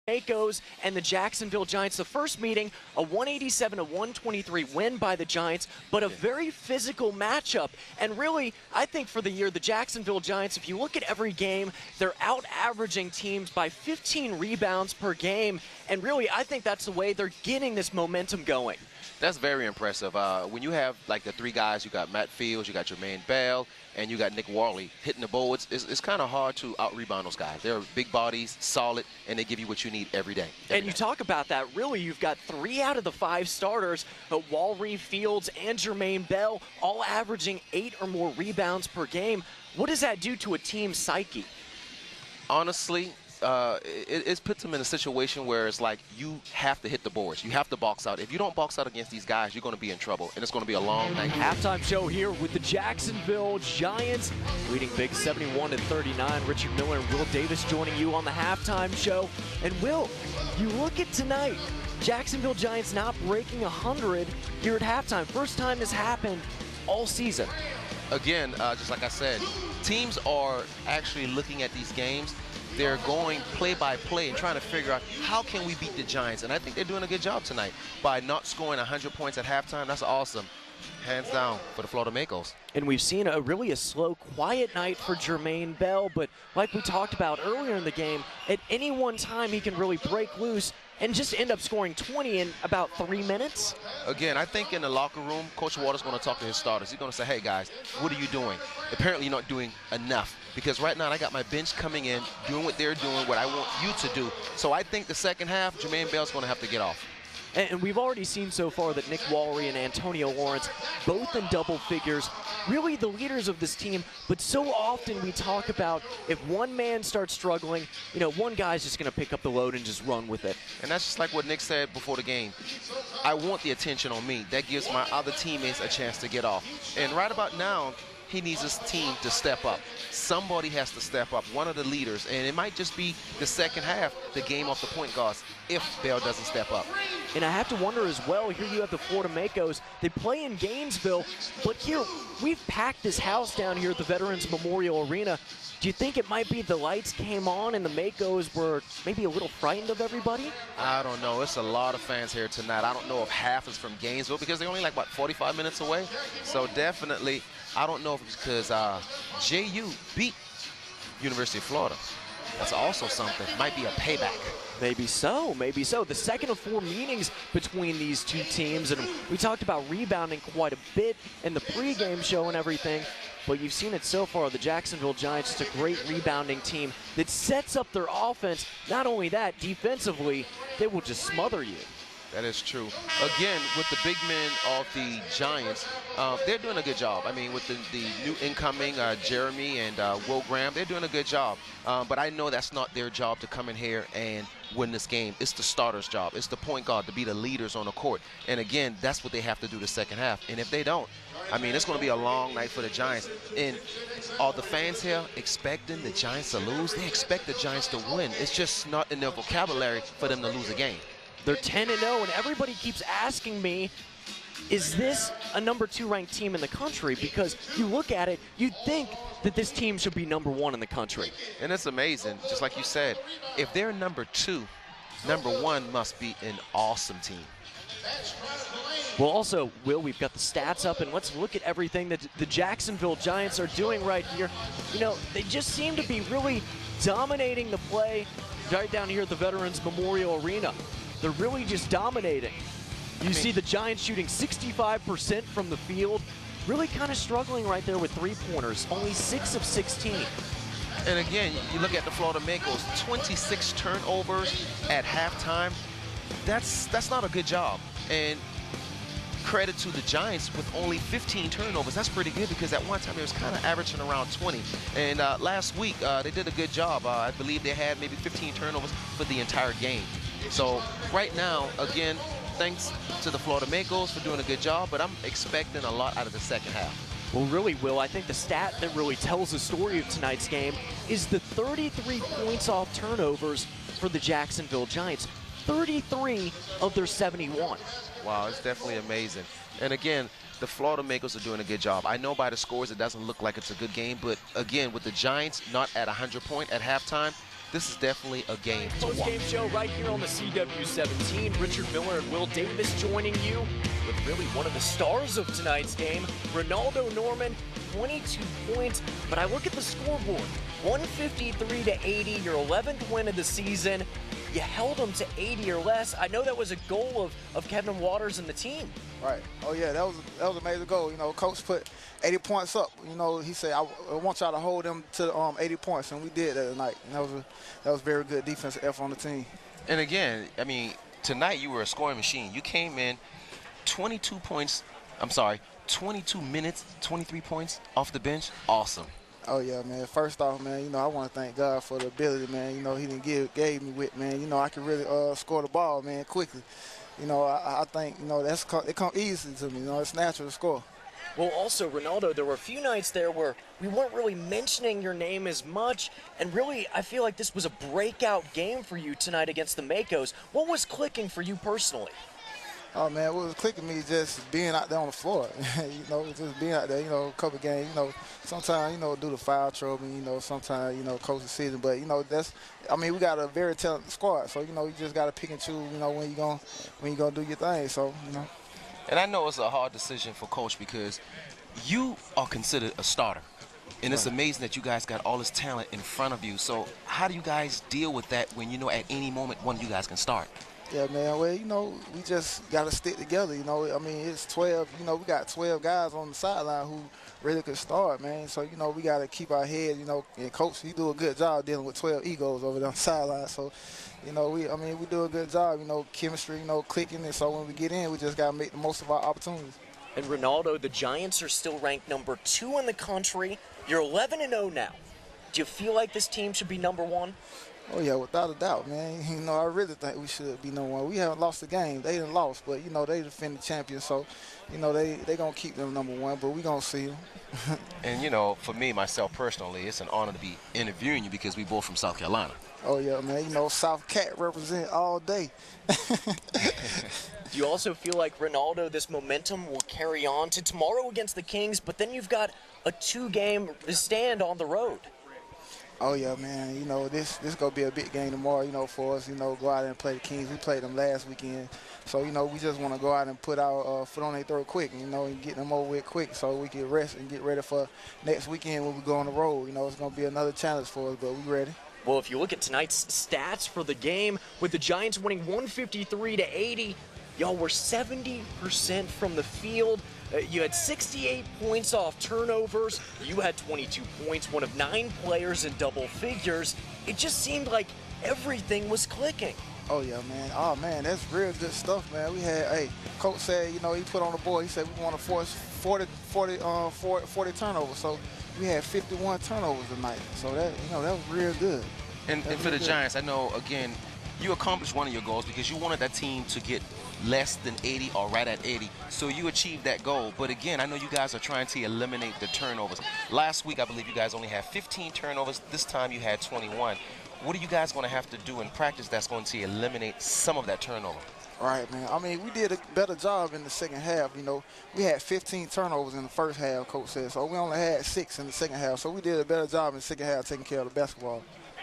Makos and the Jacksonville Giants. The first meeting, a 187-123 win by the Giants, but a very physical matchup. And really, I think for the year, the Jacksonville Giants, if you look at every game, they're out-averaging teams by 15 rebounds per game. And really, I think that's the way they're getting this momentum going. That's very impressive. When you have like the three guys, you got Matt Fields, you got Jermaine Bell, and you got Nick Worley hitting the ball, it's kind of hard to out-rebound those guys. They're big bodies, solid, and they give you what you need every day. And you talk about that, really, you've got 3 out of the 5 starters, Worley, Fields, and Jermaine Bell, all averaging 8 or more rebounds per game. What does that do to a team's psyche? Honestly, it puts them in a situation where it's like you have to hit the boards. You have to box out. If you don't box out against these guys, you're going to be in trouble, and it's going to be a long night. Halftime show here with the Jacksonville Giants, leading big 71-39. Richard Miller and Will Davis joining you on the halftime show. And Will, you look at tonight, Jacksonville Giants not breaking 100 here at halftime. First time this happened all season. Again, just like I said, teams are actually looking at these games. They're going play by play and trying to figure out how can we beat the Giants. And I think they're doing a good job tonight by not scoring 100 points at halftime. That's awesome. Hands down for the Florida Makos. And we've seen really a slow, quiet night for Jermaine Bell. But like we talked about earlier in the game, at any one time he can really break loose and just end up scoring 20 in about 3 minutes. Again, I think in the locker room, Coach Waters is going to talk to his starters. He's going to say, hey, guys, what are you doing? Apparently you're not doing enough. Because right now I got my bench coming in, doing what they're doing, what I want you to do. So I think the second half, Jermaine Bell's going to have to get off. And we've already seen so far that Nick Worley and Antonio Lawrence, both in double figures, really the leaders of this team. But so often we talk about if one man starts struggling, you know, one guy's just going to pick up the load and just run with it. And that's just like what Nick said before the game. I want the attention on me. That gives my other teammates a chance to get off. And right about now, he needs his team to step up. Somebody has to step up, one of the leaders, and it might just be the second half, the game off the point guards, if Bell doesn't step up. And I have to wonder as well, here you have the Florida Makos. They play in Gainesville, but here, we've packed this house down here at the Veterans Memorial Arena. Do you think it might be the lights came on and the Makos were maybe a little frightened of everybody? I don't know. It's a lot of fans here tonight. I don't know if half is from Gainesville because they're only like, what, 45 minutes away? So definitely, I don't know if it's because JU beat University of Florida. That's also something. Might be a payback. Maybe so, maybe so. The second of 4 meetings between these two teams, and we talked about rebounding quite a bit in the pregame show and everything, but you've seen it so far. The Jacksonville Giants, just a great rebounding team that sets up their offense. Not only that, defensively, they will just smother you. That is true. Again, with the big men of the Giants, they're doing a good job. I mean, with the new incoming Jeremy and Will Graham, they're doing a good job. But I know that's not their job to come in here and win this game. It's the starter's job. It's the point guard to be the leaders on the court. And again, that's what they have to do the second half. And if they don't, I mean, it's going to be a long night for the Giants. And are the fans here expecting the Giants to lose? They expect the Giants to win. It's just not in their vocabulary for them to lose a game. They're 10-0, and everybody keeps asking me, is this a number 2 ranked team in the country? Because you look at it, you'd think that this team should be number 1 in the country. And it's amazing, just like you said, if they're number 2, number 1 must be an awesome team. Well, also, Will, we've got the stats up, and let's look at everything that the Jacksonville Giants are doing right here. You know, they just seem to be really dominating the play right down here at the Veterans Memorial Arena. They're really just dominating. You see the Giants shooting 65% from the field, really kind of struggling right there with 3-pointers, only 6 of 16. And again, you look at the Florida Makos, 26 turnovers at halftime. That's not a good job. And credit to the Giants with only 15 turnovers. That's pretty good because at one time it was kind of averaging around 20. And last week they did a good job. I believe they had maybe 15 turnovers for the entire game. So right now, again, thanks to the Florida Makos for doing a good job, but I'm expecting a lot out of the second half. Well, really, Will, I think the stat that really tells the story of tonight's game is the 33 points off turnovers for the Jacksonville Giants. 33 of their 71. Wow, it's definitely amazing. And again, the Florida Makos are doing a good job. I know by the scores it doesn't look like it's a good game, but again, with the Giants not at 100 points at halftime, this is definitely a game to watch. Post-game show right here on the CW17. Richard Miller and Will Davis joining you with really one of the stars of tonight's game, Ronaldo Norman, 22 points. But I look at the scoreboard, 153 to 80, your 11th win of the season. You held them to 80 or less. I know that was a goal of Kevin Waters and the team. Right. Oh, yeah, that was a major goal. You know, Coach put 80 points up. You know, he said, I want y'all to hold them to 80 points, and we did that tonight. And that was very good defensive effort on the team. And again, I mean, tonight you were a scoring machine. You came in 22 minutes, 23 points off the bench. Awesome. Oh, yeah, man. First off, man, you know, I want to thank God for the ability, man. You know, he didn't gave me with, man. You know, I can really score the ball, man, quickly. You know, I think, you know, it come easy to me. You know, it's natural to score. Well, also, Ronaldo, there were a few nights there where we weren't really mentioning your name as much, and really, I feel like this was a breakout game for you tonight against the Makos. What was clicking for you personally? Oh, man, what was clicking me just being out there on the floor. You know, just being out there, you know, a couple games, you know, sometimes, you know, do the foul trouble, you know, sometimes, you know, coach the season. But, you know, we got a very talented squad. So, you know, you just got to pick and choose, you know, when you're gonna do your thing. So, you know. And I know it's a hard decision for Coach because you are considered a starter. And it's amazing that you guys got all this talent in front of you. So how do you guys deal with that when you know at any moment one of you guys can start? Yeah, man. Well, you know, we just got to stick together. You know, I mean, it's 12. You know, we got 12 guys on the sideline who really could start, man. So, you know, we got to keep our head, you know, and Coach, he do a good job dealing with 12 egos over there on the sideline. So, you know, we do a good job, you know, chemistry, you know, clicking. And so when we get in, we just got to make the most of our opportunities. And Ronaldo, the Giants are still ranked number 2 in the country. You're 11-0 now. Do you feel like this team should be number 1? Oh, yeah, without a doubt, man. You know, I really think we should be number 1. We haven't lost a game. They didn't lost, but, you know, they defending champions. So, you know, they going to keep them number 1, but we going to see them. And, you know, for me, myself personally, it's an honor to be interviewing you because we both from South Carolina. Oh, yeah, man. You know, South Cat represent all day. Do you also feel like Ronaldo, this momentum will carry on to tomorrow against the Kings, but then you've got a 2-game stand on the road? Oh, yeah, man. You know, this going to be a big game tomorrow, you know, for us, you know, go out and play the Kings. We played them last weekend. So, you know, we just want to go out and put our foot on their throat quick, you know, and get them over with quick so we can rest and get ready for next weekend when we go on the road. You know, it's going to be another challenge for us, but we ready. Well, if you look at tonight's stats for the game, with the Giants winning 153 to 80, y'all were 70% from the field. You had 68 points off turnovers. You had 22 points, one of 9 players in double figures. It just seemed like everything was clicking. Oh, yeah, man. Oh, man, that's real good stuff, man. We had, Coach said, you know, he put on the board, he said we want to force 40 turnovers. So we had 51 turnovers tonight. So that, you know, that was real good. And for the Giants, I know, again, you accomplished one of your goals because you wanted that team to get less than 80 or right at 80. So you achieved that goal. But again, I know you guys are trying to eliminate the turnovers. Last week, I believe you guys only had 15 turnovers. This time you had 21. What are you guys going to have to do in practice that's going to eliminate some of that turnover? Right, man. I mean, we did a better job in the second half. You know, we had 15 turnovers in the first half, Coach said. So we only had 6 in the second half. So we did a better job in the second half taking care of the basketball.